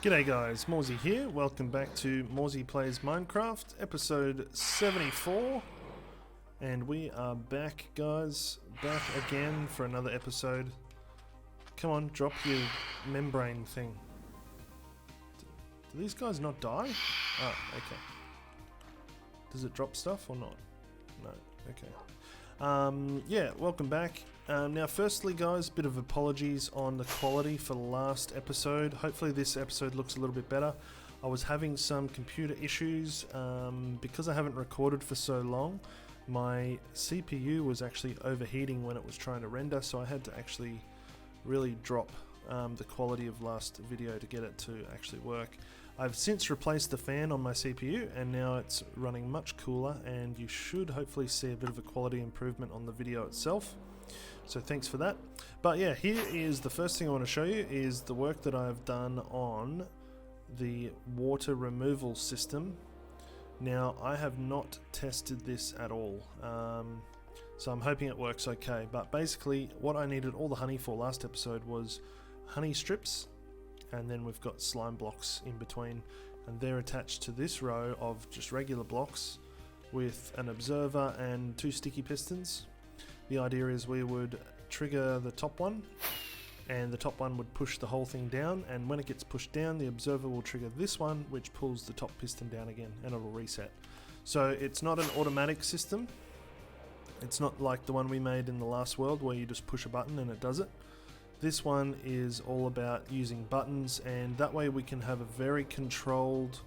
G'day guys, Morezy here. Welcome back to Morezy Plays Minecraft, episode 74. And we are back, guys. Back again for another episode. Come on, drop your membrane thing. Do these guys not die? Oh, okay. Does it drop stuff or not? No, okay. Yeah, welcome back. Now firstly guys, bit of apologies on the quality for the last episode. Hopefully this episode looks a little bit better. I was having some computer issues because I haven't recorded for so long. My CPU was actually overheating when it was trying to render, so I had to actually really drop the quality of last video to get it to actually work. I've since replaced the fan on my CPU and now it's running much cooler, and you should hopefully see a bit of a quality improvement on the video itself. So thanks for that. But yeah, here is the first thing I want to show you is the work that I've done on the water removal system. Now I have not tested this at all, so I'm hoping it works okay. But basically what I needed all the honey for last episode was honey strips, and then we've got slime blocks in between, and they're attached to this row of just regular blocks with an observer and 2 sticky pistons. The idea is we would trigger the top one, and the top one would push the whole thing down, and when it gets pushed down the observer will trigger this one, which pulls the top piston down again, and it'll reset. So it's not an automatic system. It's not like the one we made in the last world where you just push a button and it does it. This one is all about using buttons, and that way we can have a very controlled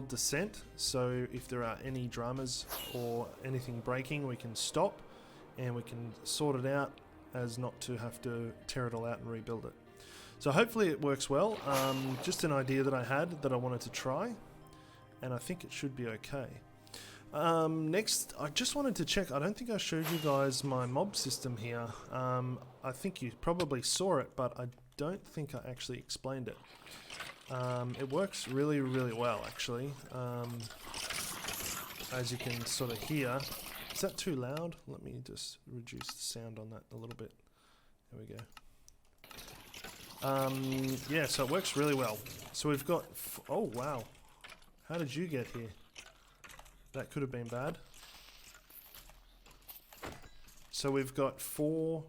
descent. So if there are any dramas or anything breaking, we can stop and we can sort it out as not to have to tear it all out and rebuild it. So hopefully it works well. Just an idea that I had that I wanted to try, and I think it should be okay. Next, I just wanted to check, I don't think I showed you guys my mob system here. I think you probably saw it, but I don't think I actually explained it. It works really, really well actually. As you can sort of hear. Is that too loud? Let me just reduce the sound on that a little bit. There we go. Yeah, so it works really well. So we've got... oh, wow. How did you get here? That could have been bad. So we've got 4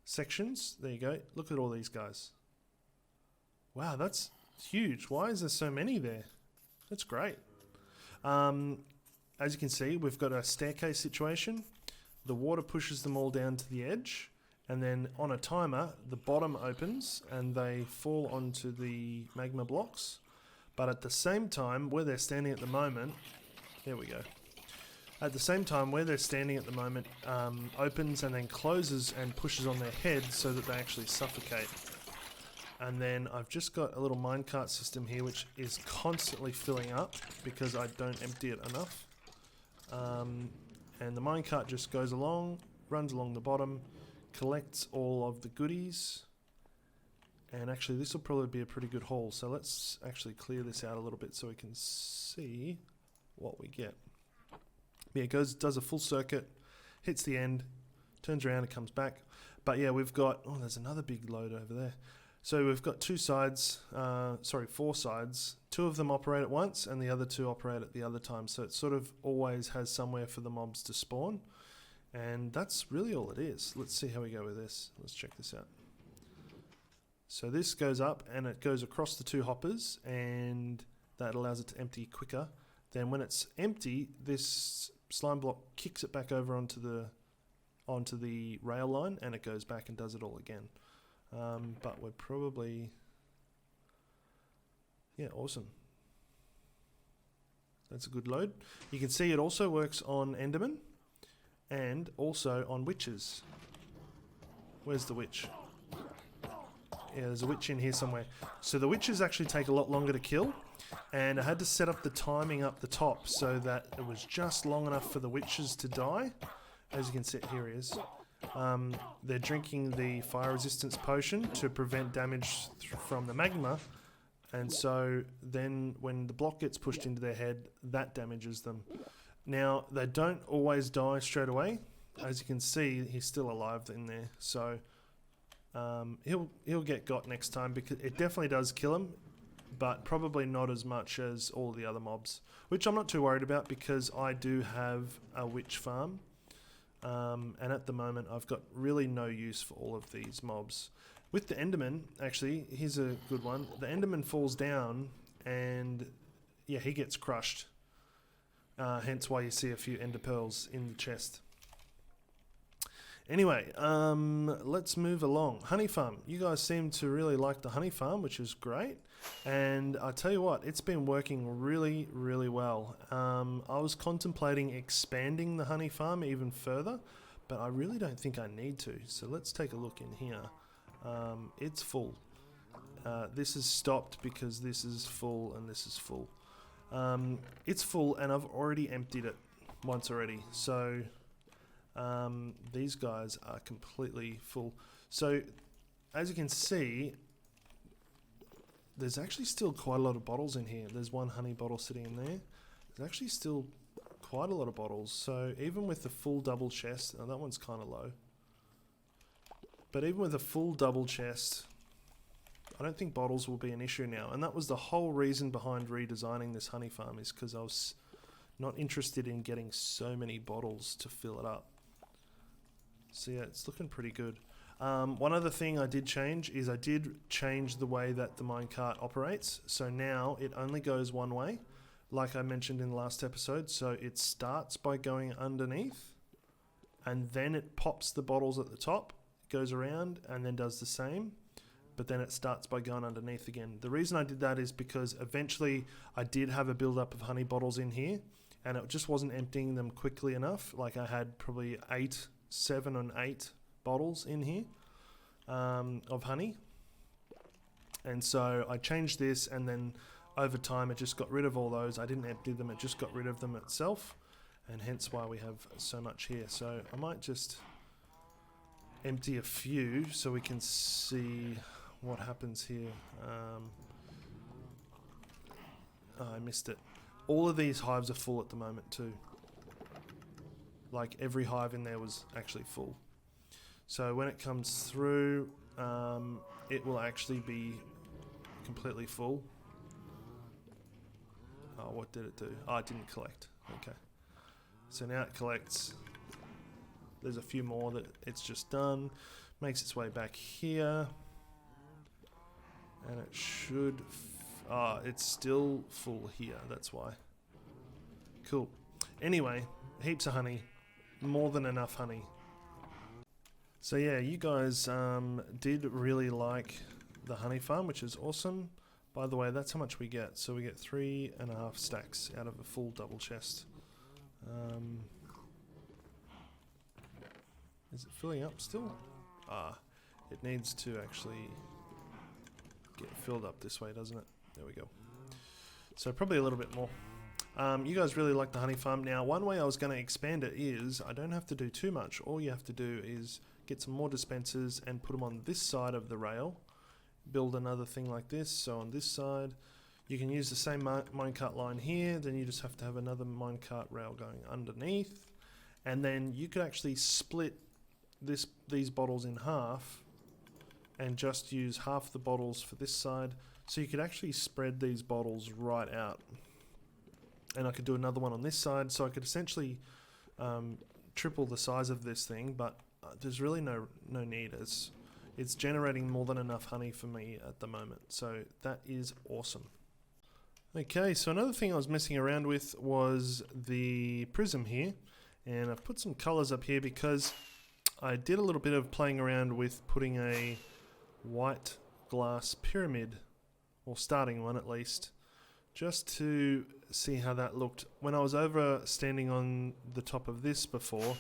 sections. There you go. Look at all these guys. Wow, that's huge. Why is there so many there? That's great. As you can see, we've got a staircase situation. The water pushes them all down to the edge, and then on a timer, the bottom opens and they fall onto the magma blocks. But at the same time, where they're standing at the moment, there we go. At the same time, where they're standing at the moment, opens and then closes and pushes on their head so that they actually suffocate. And then I've just got a little minecart system here which is constantly filling up because I don't empty it enough. And the minecart just goes along, runs along the bottom, collects all of the goodies, and actually this will probably be a pretty good haul. So let's actually clear this out a little bit so we can see what we get. Yeah, it does a full circuit, hits the end, turns around and comes back. But yeah, we've got, oh, there's another big load over there. So we've got 4 sides. 2 of them operate at once and the other 2 operate at the other time. So it sort of always has somewhere for the mobs to spawn. And that's really all it is. Let's see how we go with this. Let's check this out. So this goes up and it goes across the 2 hoppers, and that allows it to empty quicker. Then when it's empty, this slime block kicks it back over onto the rail line, and it goes back and does it all again. But we're probably... yeah, awesome. That's a good load. You can see it also works on Enderman and also on witches. Where's the witch? Yeah, there's a witch in here somewhere. So the witches actually take a lot longer to kill, and I had to set up the timing up the top so that it was just long enough for the witches to die. As you can see, here he is. They're drinking the fire resistance potion to prevent damage from the magma, and so then when the block gets pushed into their head, that damages them. Now they don't always die straight away. As you can see, he's still alive in there, so he'll get got next time, because it definitely does kill him. but probably not as much as all the other mobs, which I'm not too worried about because I do have a witch farm. And at the moment I've got really no use for all of these mobs. With the Enderman, actually, here's a good one. The Enderman falls down and yeah, he gets crushed. Hence why you see a few Ender Pearls in the chest. Anyway, let's move along. Honey farm. You guys seem to really like the honey farm, which is great. And I tell you what, it's been working really, really well. I was contemplating expanding the honey farm even further, but I really don't think I need to. So let's take a look in here. It's full. This is stopped because this is full and this is full. It's full and I've already emptied it once already. So these guys are completely full. So as you can see, there's actually still quite a lot of bottles in here. There's one honey bottle sitting in there. There's actually still quite a lot of bottles. So even with the full double chest, that one's kind of low. But even with a full double chest, I don't think bottles will be an issue now. And that was the whole reason behind redesigning this honey farm, is because I was not interested in getting so many bottles to fill it up. So yeah, it's looking pretty good. One other thing I did change is I did change the way that the minecart operates. So now it only goes one way, like I mentioned in the last episode. So it starts by going underneath, and then it pops the bottles at the top, goes around, and then does the same. But then it starts by going underneath again. The reason I did that is because eventually I did have a build-up of honey bottles in here, and it just wasn't emptying them quickly enough. Like I had probably 7 and 8 bottles in here of honey, and so I changed this, and then over time it just got rid of all those. I didn't empty them, it just got rid of them itself, and hence why we have so much here. So I might just empty a few so we can see what happens here. Oh, I missed it. All of these hives are full at the moment too. Like every hive in there was actually full. So when it comes through, it will actually be completely full. Oh, what did it do? Oh, it didn't collect. Okay. So now it collects. There's a few more that it's just done. Makes its way back here. And it should... it's still full here. That's why. Cool. Anyway, heaps of honey. More than enough honey. So yeah, you guys did really like the honey farm, which is awesome. By the way, that's how much we get. So we get 3.5 stacks out of a full double chest. Is it filling up still? It needs to actually get filled up this way, doesn't it? There we go. So probably a little bit more. You guys really like the honey farm. Now, one way I was going to expand it is I don't have to do too much. All you have to do is get some more dispensers and put them on this side of the rail. Build another thing like this. So on this side, you can use the same minecart line here. Then you just have to have another minecart rail going underneath. And then you could actually split these bottles in half and just use half the bottles for this side. So you could actually spread these bottles right out. And I could do another one on this side, so I could essentially triple the size of this thing, but there's really no need. It's generating more than enough honey for me at the moment, so that is awesome. Okay, so another thing I was messing around with was the prism here, and I've put some colors up here because I did a little bit of playing around with putting a white glass pyramid, or starting one at least, just to see how that looked. When I was over standing on the top of this before,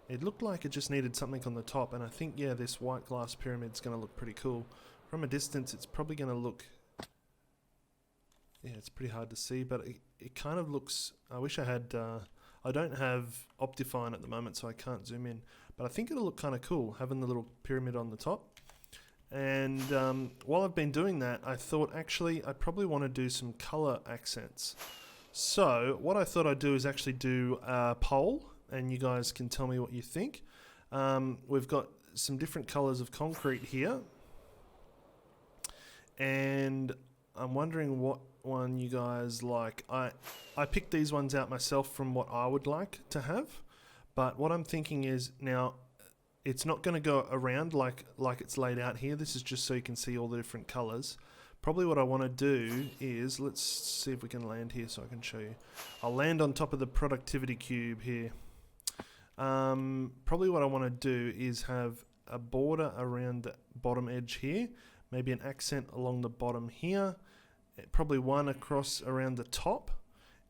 it looked like it just needed something on the top, and I think, yeah, this white glass pyramid's going to look pretty cool. From a distance, it's probably going to look... Yeah, it's pretty hard to see, but it kind of looks... I wish I had... I don't have Optifine at the moment, so I can't zoom in, but I think it'll look kind of cool, having the little pyramid on the top. And while I've been doing that, I thought actually I probably want to do some color accents. So what I thought I'd do is actually do a poll, and you guys can tell me what you think. We've got some different colors of concrete here, and I'm wondering what one you guys like. I picked these ones out myself from what I would like to have, but what I'm thinking is now it's not going to go around like it's laid out here. This is just so you can see all the different colors. Probably what I want to do is, let's see if we can land here so I can show you. I'll land on top of the productivity cube here. Probably what I want to do is have a border around the bottom edge here, maybe an accent along the bottom here, probably one across around the top,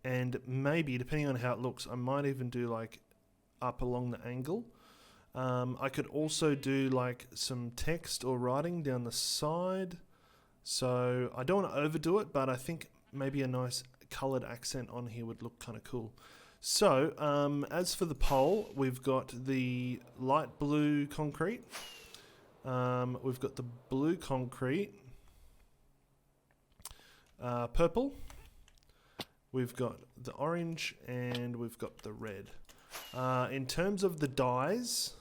and maybe, depending on how it looks, I might even do like up along the angle. I could also do like some text or writing down the side. So I don't want to overdo it, but I think maybe a nice coloured accent on here would look kind of cool. So as for the pole, we've got the light blue concrete. We've got the blue concrete. Purple. We've got the orange and we've got the red. In terms of the dyes,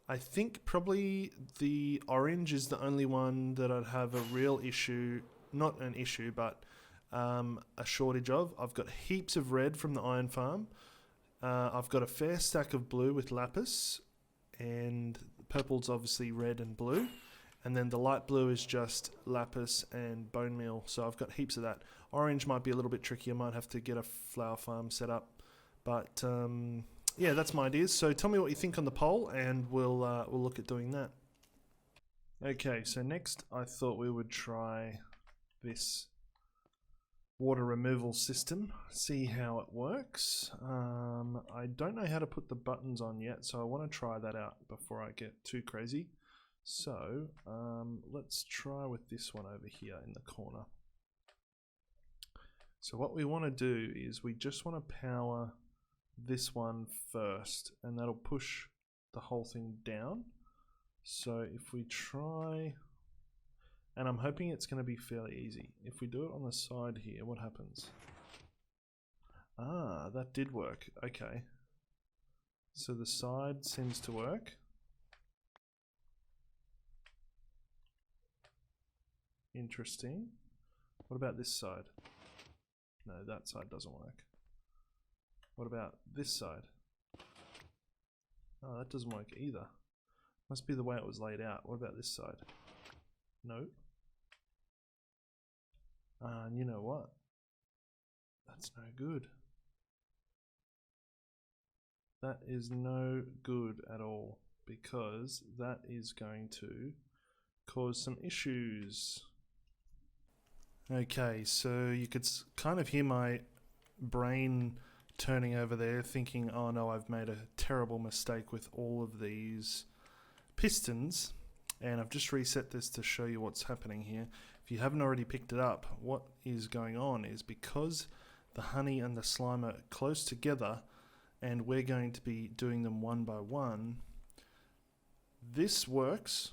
I think probably the orange is the only one that I'd have a real issue, not an issue, but a shortage of. I've got heaps of red from the iron farm. I've got a fair stack of blue with lapis, and purple's obviously red and blue. And then the light blue is just lapis and bone meal. So I've got heaps of that. Orange might be a little bit tricky. I might have to get a flower farm set up. But yeah, that's my ideas. So tell me what you think on the poll, and we'll look at doing that. Okay, so next I thought we would try this water removal system, see how it works. I don't know how to put the buttons on yet, so I want to try that out before I get too crazy. So let's try with this one over here in the corner. So what we want to do is we just want to power this one first, and that'll push the whole thing down. So if we try, and I'm hoping it's going to be fairly easy. If we do it on the side here, what happens? Ah, that did work. Okay. So the side seems to work. Interesting. What about this side? No, that side doesn't work. What about this side? Oh, that doesn't work either. Must be the way it was laid out. What about this side? No. And you know what? That's no good. That is no good at all, because that is going to cause some issues. Okay, so you could kind of hear my brain turning over there thinking, oh no, I've made a terrible mistake with all of these pistons, and I've just reset this to show you what's happening here. If you haven't already picked it up, what is going on is because the honey and the slime are close together and we're going to be doing them one by one, this works,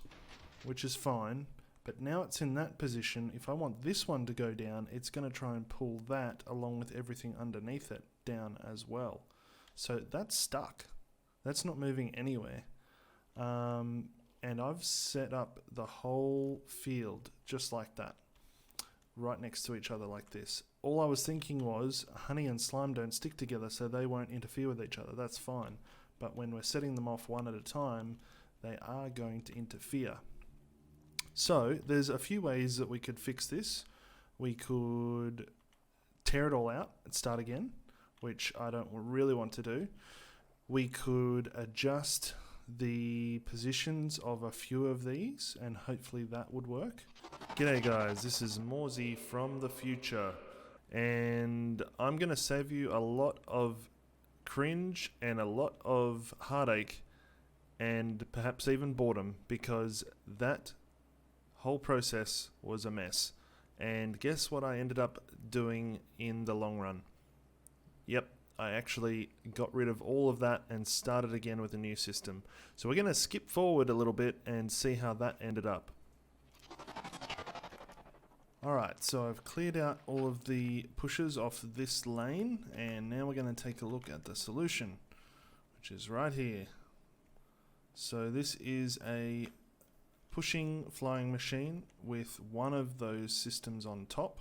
which is fine, but now it's in that position. If I want this one to go down, it's going to try and pull that along with everything underneath it down as well. So that's stuck. That's not moving anywhere. And I've set up the whole field just like that, right next to each other like this. All I was thinking was honey and slime don't stick together, so they won't interfere with each other. That's fine. But when we're setting them off one at a time, they are going to interfere. So there's a few ways that we could fix this. We could tear it all out and start again, which I don't really want to do. We could adjust the positions of a few of these, and hopefully that would work. G'day guys, this is Morezy from the future, and I'm going to save you a lot of cringe and a lot of heartache and perhaps even boredom, because that whole process was a mess. And guess what I ended up doing in the long run? Yep, I actually got rid of all of that and started again with a new system. So we're going to skip forward a little bit and see how that ended up. Alright, so I've cleared out all of the pushes off this lane, and now we're going to take a look at the solution, which is right here. So this is a pushing flying machine with one of those systems on top.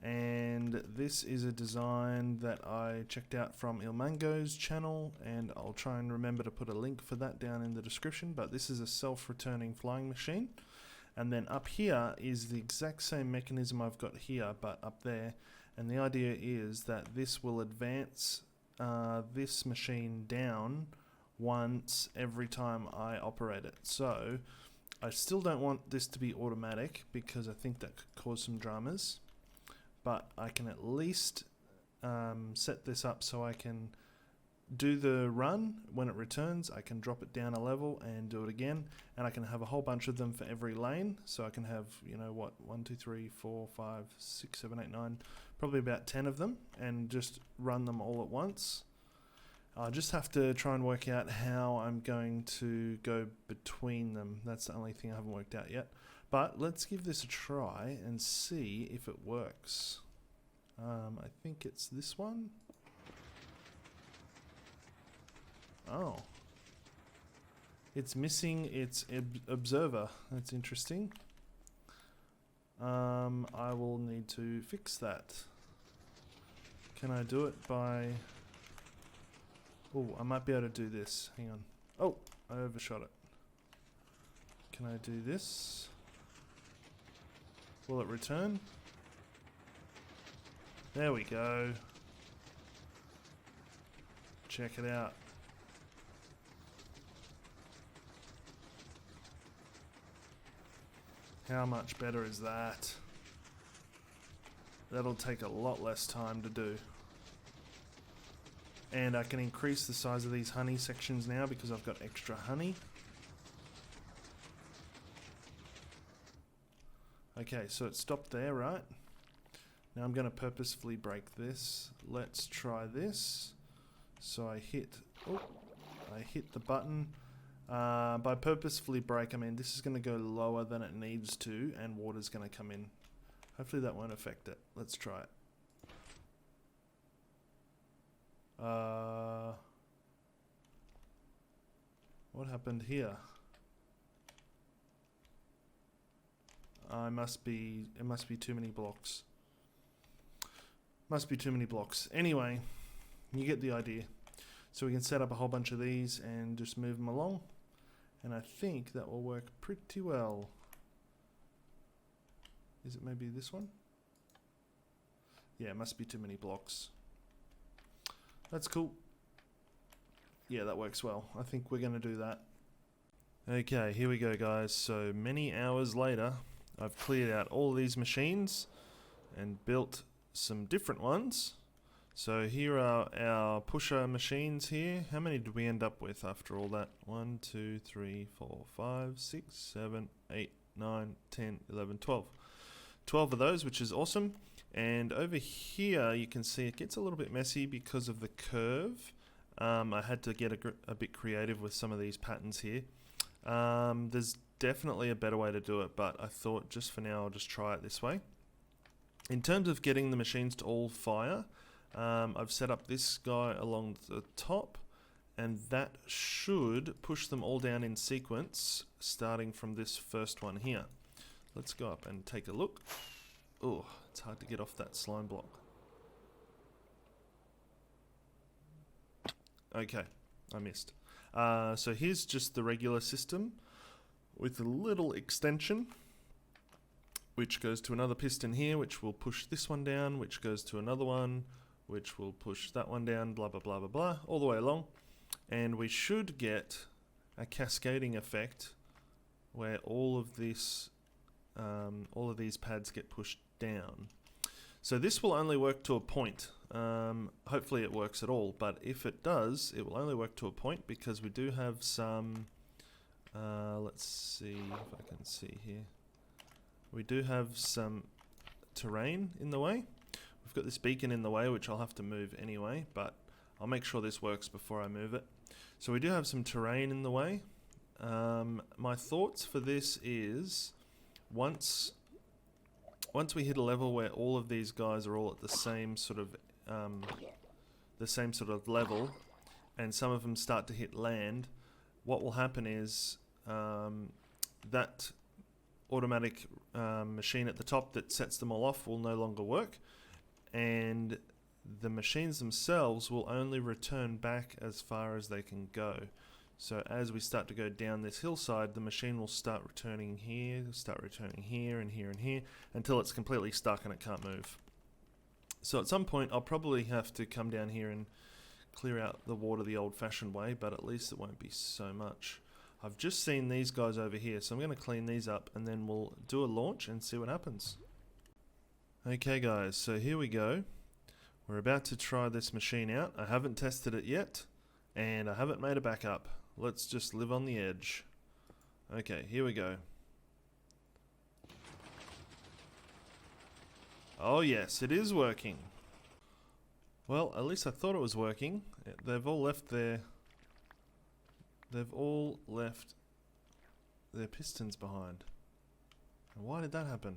And this is a design that I checked out from Ilmango's channel, and I'll try and remember to put a link for that down in the description. But this is a self-returning flying machine. And then up here is the exact same mechanism I've got here, but up there. And the idea is that this will advance this machine down once every time I operate it. So I still don't want this to be automatic because I think that could cause some dramas. But I can at least set this up so I can do the run. When it returns, I can drop it down a level and do it again, and I can have a whole bunch of them for every lane. So I can have, you know what, 1 2 3 4 5 6 7 8 9, probably about 10 of them, and just run them all at once. I just have to try and work out how I'm going to go between them. That's the only thing I haven't worked out yet. But let's give this a try and see if it works. I think it's this one. Oh. It's missing its observer. That's interesting. I will need to fix that. Can I do it by... Oh, I might be able to do this. Hang on. Oh, I overshot it. Can I do this? Will it return? There we go. Check it out. How much better is that? That'll take a lot less time to do. And I can increase the size of these honey sections now because I've got extra honey. Okay, so it stopped there, right? Now I'm going to purposefully break this. Let's try this. So I hit the button. By purposefully break, I mean this is going to go lower than it needs to, and water's going to come in. Hopefully that won't affect it. Let's try it. What happened here? It must be too many blocks. Must be too many blocks. Anyway, you get the idea. So we can set up a whole bunch of these and just move them along. And I think that will work pretty well. Is it maybe this one? Yeah, it must be too many blocks. That's cool. Yeah, that works well. I think we're going to do that. Okay, here we go, guys. So many hours later, I've cleared out all these machines and built some different ones. So here are our pusher machines here. How many did we end up with after all that? 1, 2, 3, 4, 5, 6, 7, 8, 9, 10, 11, 12. 12 of those, which is awesome. And over here, you can see it gets a little bit messy because of the curve. I had to get a bit creative with some of these patterns here. There's definitely a better way to do it, but I thought just for now I'll just try it this way. In terms of getting the machines to all fire, I've set up this guy along the top, and that should push them all down in sequence, starting from this first one here. Let's go up and take a look. Oh, it's hard to get off that slime block. Okay, I missed. So here's just the regular system with a little extension, which goes to another piston here, which will push this one down, which goes to another one, which will push that one down, blah, blah, blah, blah, blah, all the way along. And we should get a cascading effect where all of these pads get pushed down. So this will only work to a point. Hopefully it works at all, but if it does, it will only work to a point because we do have some, let's see if I can see here. We do have some terrain in the way. We've got this beacon in the way, which I'll have to move anyway, but I'll make sure this works before I move it. So we do have some terrain in the way. My thoughts for this is once we hit a level where all of these guys are all at the same sort of level, and some of them start to hit land, what will happen is that automatic machine at the top that sets them all off will no longer work, and the machines themselves will only return back as far as they can go. So as we start to go down this hillside, the machine will start returning here, and here, until it's completely stuck and it can't move. So at some point I'll probably have to come down here and clear out the water the old-fashioned way, but at least it won't be so much. I've just seen these guys over here, so I'm going to clean these up and then we'll do a launch and see what happens. Okay guys, so here we go. We're about to try this machine out. I haven't tested it yet, and I haven't made a backup. Let's just live on the edge. Okay, here we go. Oh yes, it is working. Well, at least I thought it was working. They've all left their pistons behind. And why did that happen?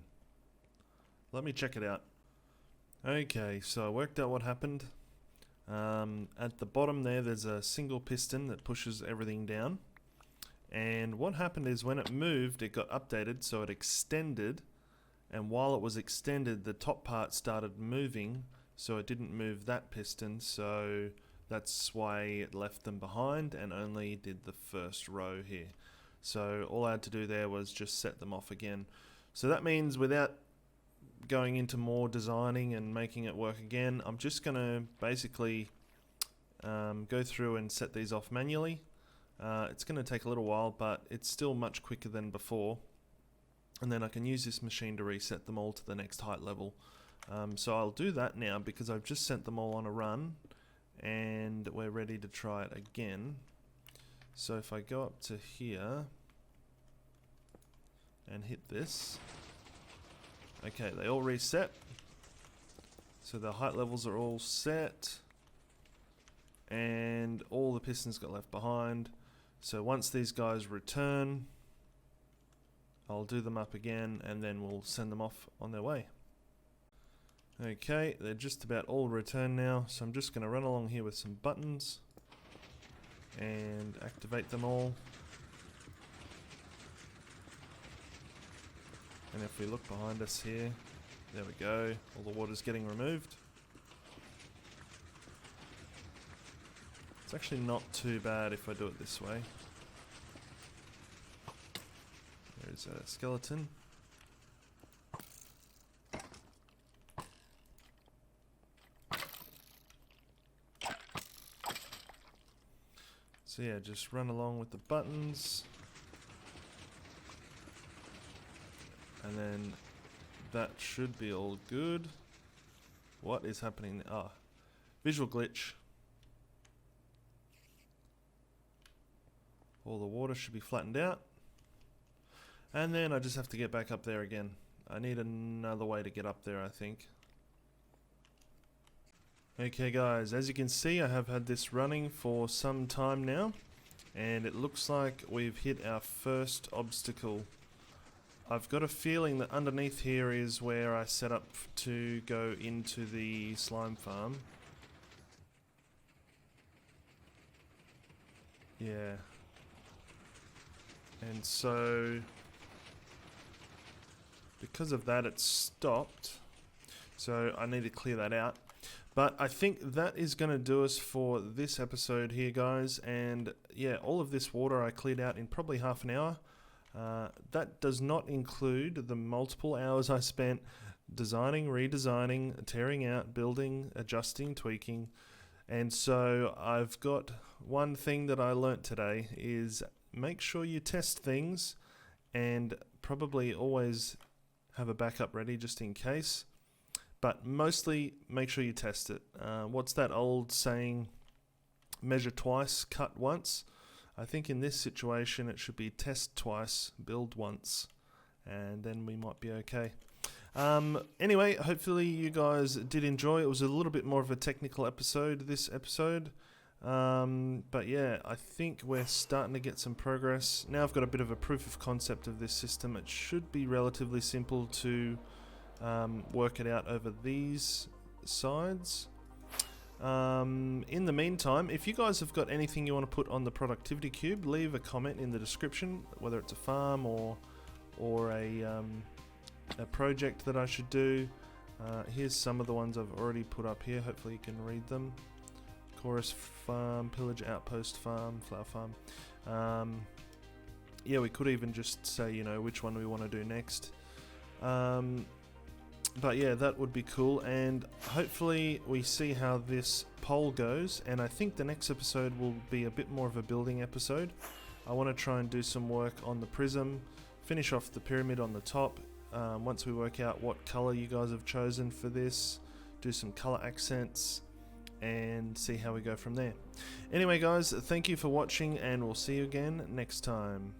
Let me check it out. Okay, so I worked out what happened. At the bottom there's a single piston that pushes everything down. And what happened is when it moved, it got updated, so it extended. And while it was extended, the top part started moving, so it didn't move that piston, so that's why it left them behind and only did the first row here. So all I had to do there was just set them off again. So that means without going into more designing and making it work again, I'm just going to basically go through and set these off manually. It's going to take a little while, but it's still much quicker than before. And then I can use this machine to reset them all to the next height level. So I'll do that now because I've just sent them all on a run and we're ready to try it again. So if I go up to here and hit this, okay, they all reset. So the height levels are all set and all the pistons got left behind. So once these guys return, I'll do them up again and then we'll send them off on their way. Okay, they're just about all returned now, so I'm just going to run along here with some buttons and activate them all. And if we look behind us here, there we go, all the water's getting removed. It's actually not too bad if I do it this way. There's a skeleton. So yeah, just run along with the buttons. And then that should be all good. What is happening? Ah, visual glitch. All the water should be flattened out. And then I just have to get back up there again. I need another way to get up there, I think. Okay guys, as you can see, I have had this running for some time now, and it looks like we've hit our first obstacle. I've got a feeling that underneath here is where I set up to go into the slime farm. Yeah. And so because of that it's stopped, so I need to clear that out. But I think that is going to do us for this episode here, guys. And yeah, all of this water I cleared out in probably half an hour. That does not include the multiple hours I spent designing, redesigning, tearing out, building, adjusting, tweaking. And so I've got one thing that I learnt today is make sure you test things and probably always have a backup ready just in case. But mostly make sure you test it. What's that old saying? Measure twice, cut once. I think in this situation it should be test twice, build once, and then we might be okay. Anyway, hopefully you guys did enjoy. It was a little bit more of a technical episode, this episode. But yeah, I think we're starting to get some progress. Now I've got a bit of a proof of concept of this system. It should be relatively simple to work it out over these sides. In the meantime, if you guys have got anything you want to put on the productivity cube, leave a comment in the description, whether it's a farm or a project that I should do. Here's some of the ones I've already put up here. Hopefully you can read them. Chorus farm, pillage outpost farm, flower farm. Yeah, we could even just say, you know, which one we want to do next. But yeah, that would be cool, and hopefully we see how this poll goes, and I think the next episode will be a bit more of a building episode. I want to try and do some work on the prism, finish off the pyramid on the top. Once we work out what color you guys have chosen for this, do some color accents, and see how we go from there. Anyway guys, thank you for watching, and we'll see you again next time.